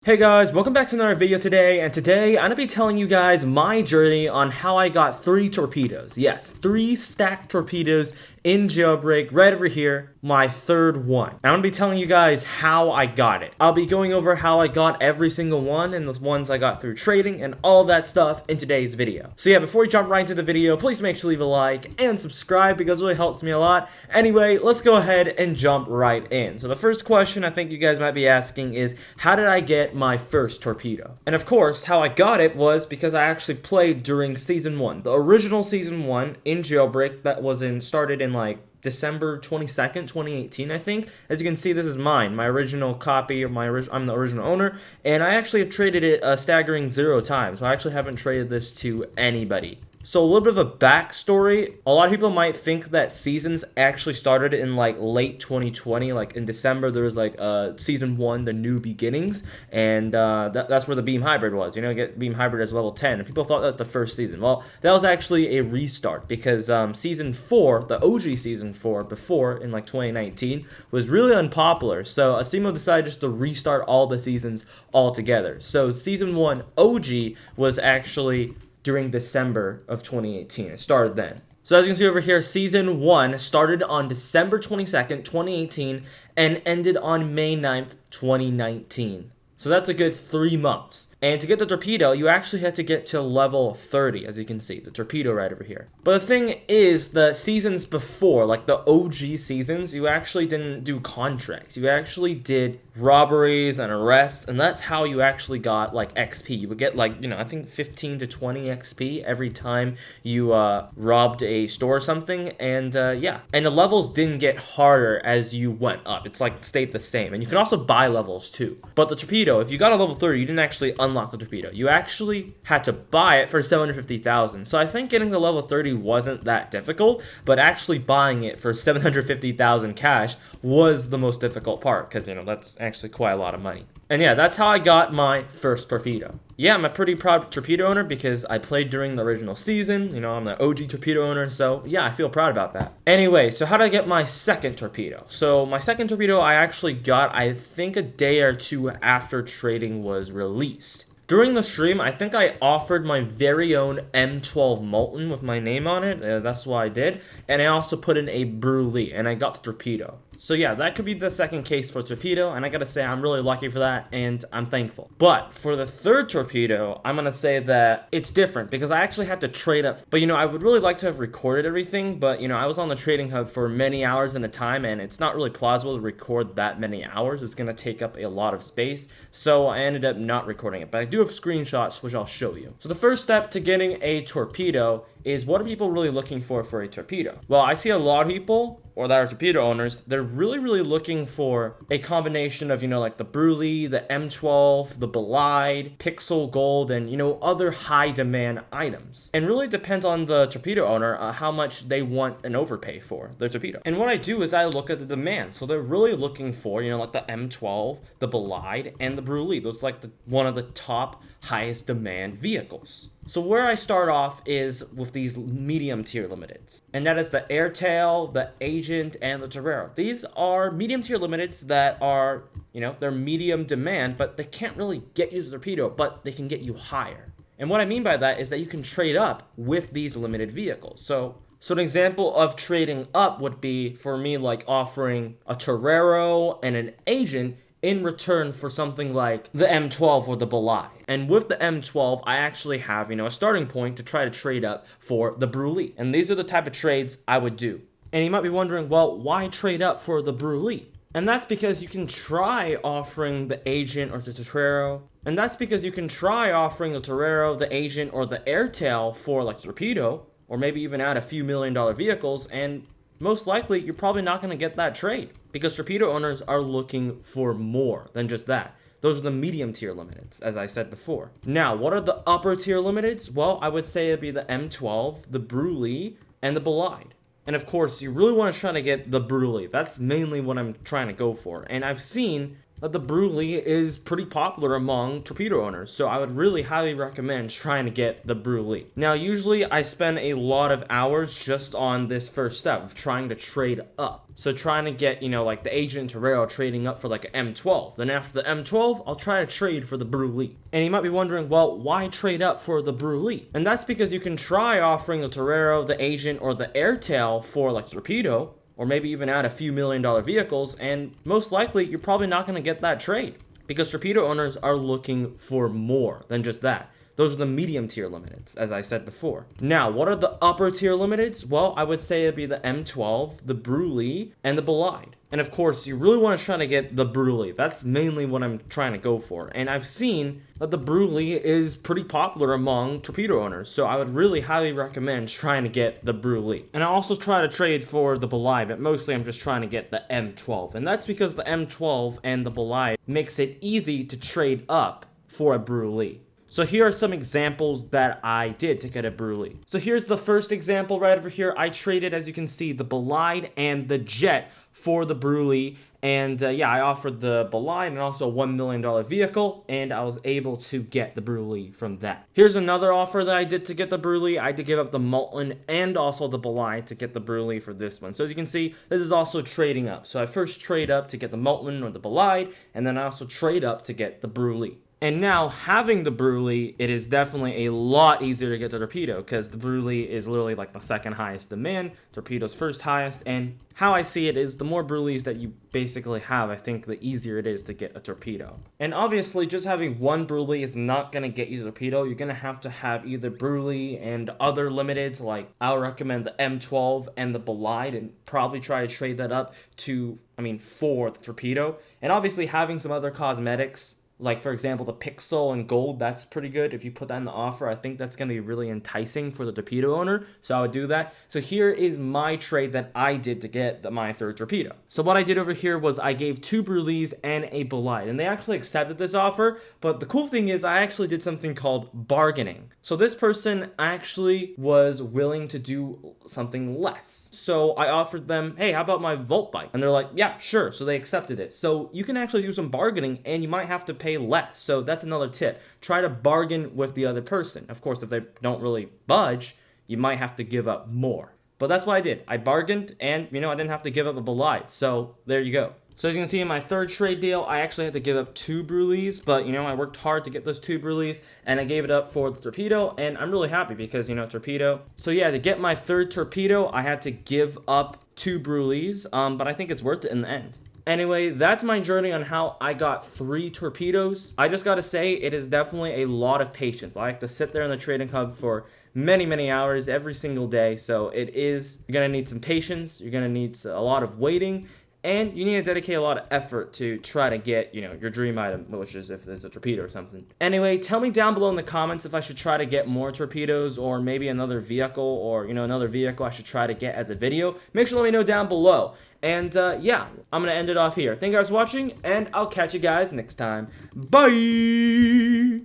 Hey guys, welcome back to another video today, and today I'm going to be telling you guys my journey on how I got 3 torpedoes. Yes, 3 stacked torpedoes in Jailbreak right over here, my third one. I'm going to be telling you guys how I got it. I'll be going over how I got every single one and the ones I got through trading and all that stuff in today's video. So yeah, before we jump right into the video, please make sure to leave a like and subscribe because it really helps me a lot. Anyway, let's go ahead and jump right in. So the first question I think you guys might be asking is, how did I get my first torpedo? And of course, how I got it was because I actually played during Season 1. The original Season 1 in Jailbreak that was started in like December 22nd, 2018, I think. As you can see, this is mine, my original copy of I'm the original owner, and I actually have traded it a staggering 0 times. So I actually haven't traded this to anybody. So a little bit of a backstory. A lot of people might think that seasons actually started in like late 2020. Like in December, there was like Season 1, The New Beginnings. And that's where the Beam Hybrid was. You know, get Beam Hybrid as level 10. And people thought that was the first season. Well, that was actually a restart because Season 4, the OG Season 4, before in like 2019, was really unpopular. So Asimo decided just to restart all the seasons altogether. So Season 1 OG was actually during December of 2018. It started then. So as you can see over here, Season 1 started on December 22nd, 2018, and ended on May 9th, 2019. So that's a good 3 months. And to get the torpedo, you actually had to get to level 30, as you can see, the torpedo right over here. But the thing is, the seasons before, like the OG seasons, you actually didn't do contracts. You actually did robberies and arrests, and that's how you actually got, like, XP. You would get, like, you know, I think 15 to 20 XP every time you robbed a store or something, and yeah. And the levels didn't get harder as you went up. It's, like, stayed the same. And you can also buy levels, too. But the torpedo, if you got a level 30, you didn't actually unlock the torpedo. You actually had to buy it for 750,000. So I think getting the level 30 wasn't that difficult, but actually buying it for 750,000 cash was the most difficult part because, you know, that's actually quite a lot of money. And yeah, that's how I got my first torpedo. Yeah, I'm a pretty proud torpedo owner because I played during the original season. You know, I'm the OG torpedo owner, so yeah, I feel proud about that. Anyway, so how did I get my second torpedo? So my second torpedo I actually got, I think, a day or 2 after trading was released. During the stream, I think I offered my very own M12 Molten with my name on it. That's what I did. And I also put in a Brulee, and I got the torpedo. So yeah, that could be the second case for torpedo, and I gotta say I'm really lucky for that, and I'm thankful. But for the third torpedo, I'm gonna say that it's different because I actually had to trade up. But you know, I would really like to have recorded everything, but you know, I was on the trading hub for many hours at a time, and it's not really plausible to record that many hours. It's gonna take up a lot of space, so I ended up not recording it. But I do have screenshots, which I'll show you. So the first step to getting a torpedo is, what are people really looking for a torpedo? Well, I see a lot of people, or that are torpedo owners, they're really looking for a combination of, you know, like the Brulee, the M12, the Belide, Pixel Gold, and, you know, other high demand items. And really depends on the torpedo owner how much they want an overpay for their torpedo. And what I do is I look at the demand. So they're really looking for, you know, like the M12, the Belide, and the Brulee. Those are like one of the top highest demand vehicles. So where I start off is with these medium tier limiteds, and that is the Airtail, the Agent, and the Torero. These are medium tier limiteds that are, you know, they're medium demand, but they can't really get you the torpedo, but they can get you higher. And what I mean by that is that you can trade up with these limited vehicles. So an example of trading up would be, for me, like offering a Torero and an Agent in return for something like the M12 or the Belide. And with the M12, I actually have, you know, a starting point to try to trade up for the Brulee. And these are the type of trades I would do. And you might be wondering, well, why trade up for the Brulee? And that's because you can try offering the Agent or the Torero. And that's because you can try offering the Torero, the Agent, or the Airtail for like torpedo, or maybe even add a few $1 million vehicles, and most likely, you're probably not going to get that trade because torpedo owners are looking for more than just that. Those are the medium tier limiteds, as I said before. Now, what are the upper tier limiteds? Well, I would say it'd be the M12, the Brulee, and the Belide. And of course, you really want to try to get the Brulee. That's mainly what I'm trying to go for. And I've seen that the Brulee is pretty popular among torpedo owners, so I would really highly recommend trying to get the Brulee. Now, usually I spend a lot of hours just on this first step of trying to trade up. So trying to get, like the Agent Torpedo trading up for like an M12. Then after the M12, I'll try to trade for the Brulee. And you might be wondering, well, why trade up for the Brulee? And that's because you can try offering the Torero, the Agent, or the Airtail for like torpedo, or maybe even add a few $1 million vehicles, and most likely you're probably not going to get that trade because torpedo owners are looking for more than just that. Those are the medium tier limiteds, as I said before. Now, what are the upper tier limiteds? Well, I would say it'd be the M12, the Brulee, and the Bolide. And of course, you really want to try to get the Brulee. That's mainly what I'm trying to go for. And I've seen that the Brulee is pretty popular among torpedo owners, so I would really highly recommend trying to get the Brulee. And I also try to trade for the Bolide, but mostly I'm just trying to get the M12. And that's because the M12 and the Bolide makes it easy to trade up for a Brulee. So here are some examples that I did to get a Brulee. So here's the first example right over here. I traded, as you can see, the Bolide and the Jet for the Brulee. And yeah, I offered the Bolide and also a $1 million vehicle, and I was able to get the Brulee from that. Here's another offer that I did to get the Brulee. I did give up the Molten and also the Bolide to get the Brulee for this one. So as you can see, this is also trading up. So I first trade up to get the Molten or the Bolide, and then I also trade up to get the Brulee. And now, having the Brulee, it is definitely a lot easier to get the Torpedo, because the Brulee is literally like the second highest demand, Torpedo's first highest, and how I see it is the more Brulees that you basically have, I think the easier it is to get a Torpedo. And obviously, just having one Brulee is not going to get you the Torpedo. You're going to have either Brulee and other limiteds, like I'll recommend the M12 and the Bolide, and probably try to trade that up to, for the Torpedo. And obviously, having some other cosmetics, like, for example, the Pixel and Gold, that's pretty good. If you put that in the offer, I think that's going to be really enticing for the torpedo owner. So I would do that. So here is my trade that I did to get my third torpedo. So what I did over here was I gave 2 Brulees and a Bolide. And they actually accepted this offer. But the cool thing is I actually did something called bargaining. So this person actually was willing to do something less. So I offered them, hey, how about my Volt Bike? And they're like, yeah, sure. So they accepted it. So you can actually do some bargaining, and you might have to pay less. So that's another tip. Try to bargain with the other person. Of course, if they don't really budge, you might have to give up more. But that's what I did. I bargained, and I didn't have to give up a Bolide. So there you go. So as you can see in my third trade deal, I actually had to give up 2 Brulees, but I worked hard to get those 2 Brulees, and I gave it up for the Torpedo, and I'm really happy because Torpedo. So yeah, to get my third Torpedo, I had to give up 2 Brulees, but I think it's worth it in the end. Anyway, that's my journey on how I got 3 torpedoes. I just gotta say, it is definitely a lot of patience. I have to sit there in the trading hub for many hours every single day. So you're gonna need some patience. You're gonna need a lot of waiting. And you need to dedicate a lot of effort to try to get, your dream item, which is if there's a torpedo or something. Anyway, tell me down below in the comments if I should try to get more torpedoes or maybe another vehicle or, another vehicle I should try to get as a video. Make sure to let me know down below. And, yeah, I'm going to end it off here. Thank you guys for watching, and I'll catch you guys next time. Bye!